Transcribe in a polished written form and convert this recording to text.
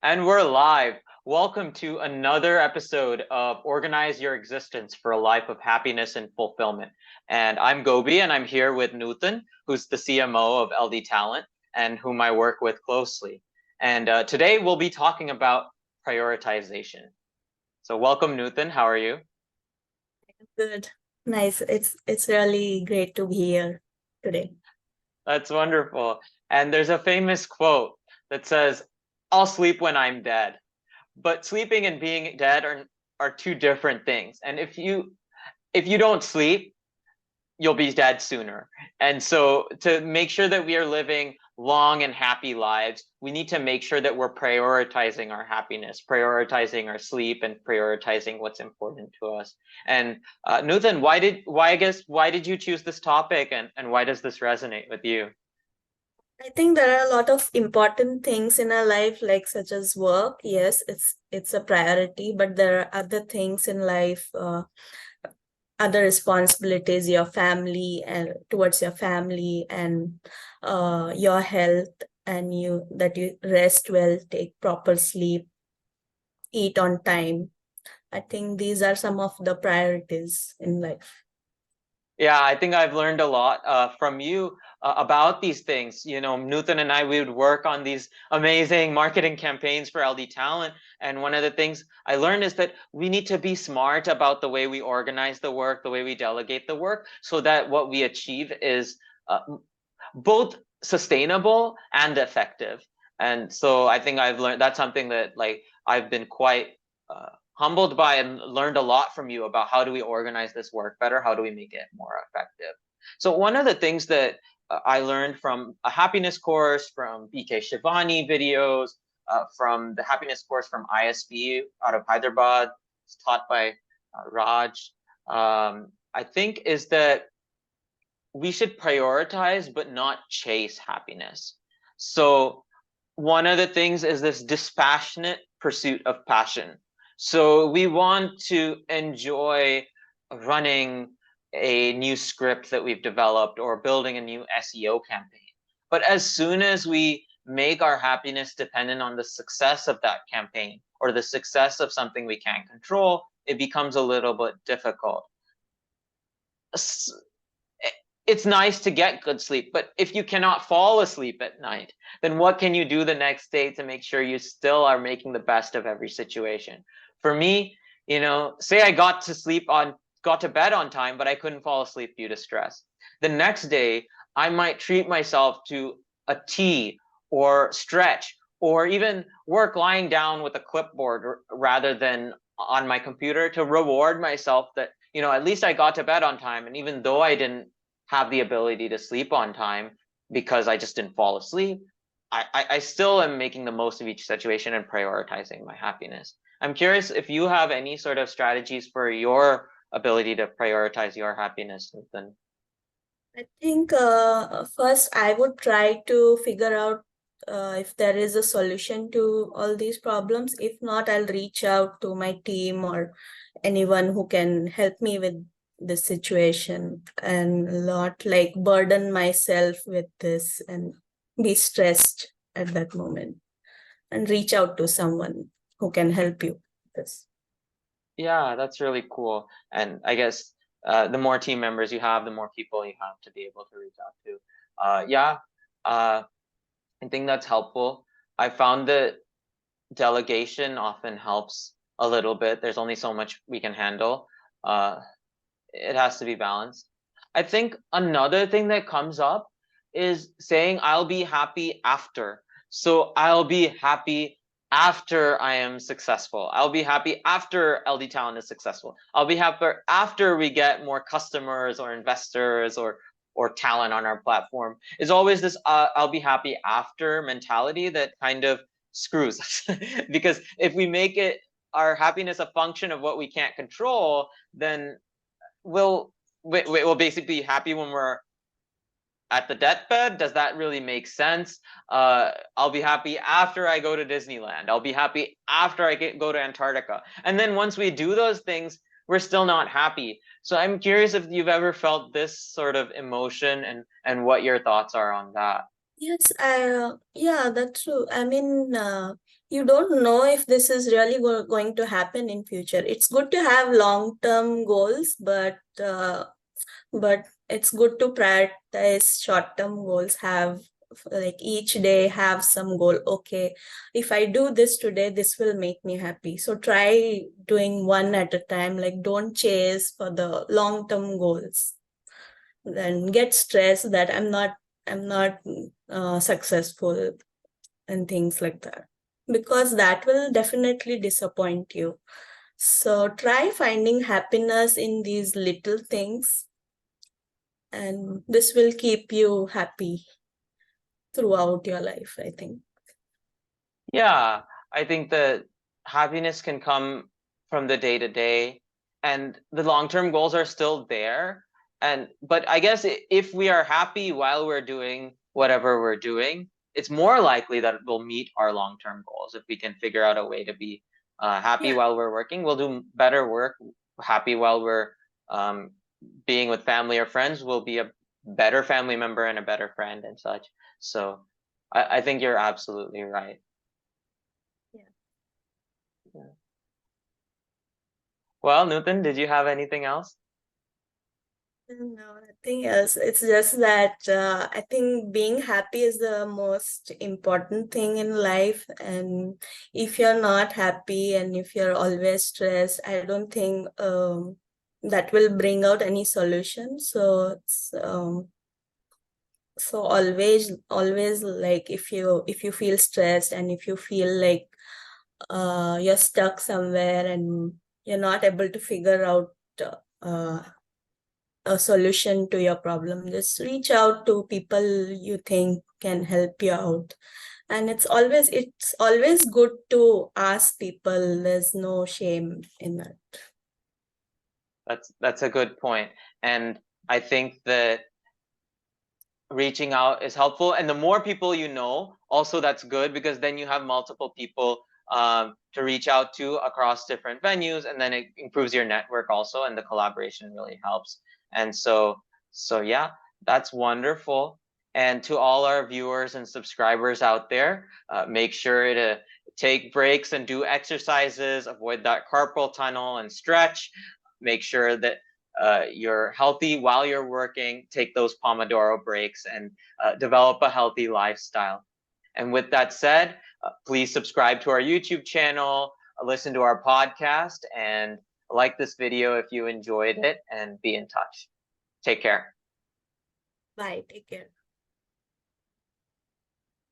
And we're live. Welcome to another episode of Organize Your Existence for a Life of Happiness and Fulfillment. And I'm Gobi, and I'm here with Nutan, who's the CMO of LD Talent and whom I work with closely. And today we'll be talking about prioritization. So, welcome, Nutan. How are you? Good. Nice. It's really great to be here today. That's wonderful. And there's a famous quote that says, I'll sleep when I'm dead. But sleeping and being dead are two different things. And if you don't sleep, you'll be dead sooner. And so to make sure that we are living long and happy lives, we need to make sure that we're prioritizing our happiness, prioritizing our sleep, and prioritizing what's important to us. And Nuthan, why did you choose this topic, and why does this resonate with you? I think there are a lot of important things in our life, like such as work. Yes, it's a priority, but there are other things in life, other responsibilities, your family and towards your family and your health, and you rest well, take proper sleep, eat on time. I think these are some of the priorities in life. Yeah, I think I've learned a lot from you about these things. You know, Newton and I, we would work on these amazing marketing campaigns for LD Talent. And one of the things I learned is that we need to be smart about the way we organize the work, the way we delegate the work, so that what we achieve is both sustainable and effective. And so I think I've learned that's something that like I've been quite humbled by and learned a lot from you about how do we organize this work better, how do we make it more effective. So one of the things that I learned from a happiness course, from BK Shivani videos, from the happiness course from ISB out of Hyderabad, it's taught by Raj, I think is that we should prioritize but not chase happiness. So one of the things is this dispassionate pursuit of passion. So we want to enjoy running a new script that we've developed or building a new SEO campaign. But as soon as we make our happiness dependent on the success of that campaign or the success of something we can't control, it becomes a little bit difficult. It's nice to get good sleep, but if you cannot fall asleep at night, then what can you do the next day to make sure you still are making the best of every situation? For me, say I got to bed on time, but I couldn't fall asleep due to stress. The next day, I might treat myself to a tea or stretch or even work lying down with a clipboard rather than on my computer to reward myself that, at least I got to bed on time. And even though I didn't have the ability to sleep on time because I just didn't fall asleep, I still am making the most of each situation and prioritizing my happiness. I'm curious if you have any sort of strategies for your ability to prioritize your happiness, Nathan. I think first I would try to figure out if there is a solution to all these problems. If not, I'll reach out to my team or anyone who can help me with this situation and not like burden myself with this and be stressed at that moment, and reach out to someone who can help you with this. Yeah, that's really cool. And I guess the more team members you have, the more people you have to be able to reach out to. Yeah, uh, I think that's helpful. I found that delegation often helps a little bit. There's only so much we can handle. Uh, it has to be balanced. I think another thing that comes up is saying I'll be happy after. So I'll be happy after I am successful. I'll be happy after LD Talent is successful. I'll be happy after we get more customers or investors or talent on our platform. Is always this I'll be happy after mentality that kind of screws us. Because if we make it our happiness a function of what we can't control, then we'll basically be happy when we're at the deathbed. Does that really make sense? I'll be happy after I go to Disneyland. I'll be happy after I go to Antarctica. And then once we do those things, we're still not happy. So I'm curious if you've ever felt this sort of emotion and what your thoughts are on that. Yes, yeah, that's true. I mean, you don't know if this is really going to happen in future. It's good to have long-term goals, but it's good to prioritize short-term goals. Have like each day have some goal. Okay, if I do this today, this will make me happy. So try doing one at a time. Like don't chase for the long-term goals. Then get stressed that I'm not successful and things like that, because that will definitely disappoint you. So try finding happiness in these little things, and this will keep you happy throughout your life, I think. Yeah, I think that happiness can come from the day to day, and the long-term goals are still there. And but I guess if we are happy while we're doing whatever we're doing, it's more likely that we'll meet our long-term goals. If we can figure out a way to be happy Yeah, while we're working, we'll do better work. Happy while we're um, being with family or friends, we'll be a better family member and a better friend and such. So I think you're absolutely right. yeah. Yeah. Well, Newton, did you have anything else? No, nothing else. It's just that I think being happy is the most important thing in life. And if you're not happy and if you're always stressed, I don't think that will bring out any solution. So always like if you feel stressed and if you feel like you're stuck somewhere and you're not able to figure out uh, a solution to your problem, just reach out to people you think can help you out. And it's always good to ask people. There's no shame in that. That's a good point. And I think that reaching out is helpful. And the more people you know, also that's good because then you have multiple people to reach out to across different venues, and then it improves your network also, and the collaboration really helps. And so yeah, that's wonderful. And to all our viewers and subscribers out there, make sure to take breaks and do exercises, avoid that carpal tunnel and stretch. Make sure that you're healthy while you're working, take those Pomodoro breaks, and develop a healthy lifestyle. And with that said, please subscribe to our YouTube channel, listen to our podcast, and like this video if you enjoyed it, and be in touch. Take care. Bye, take care.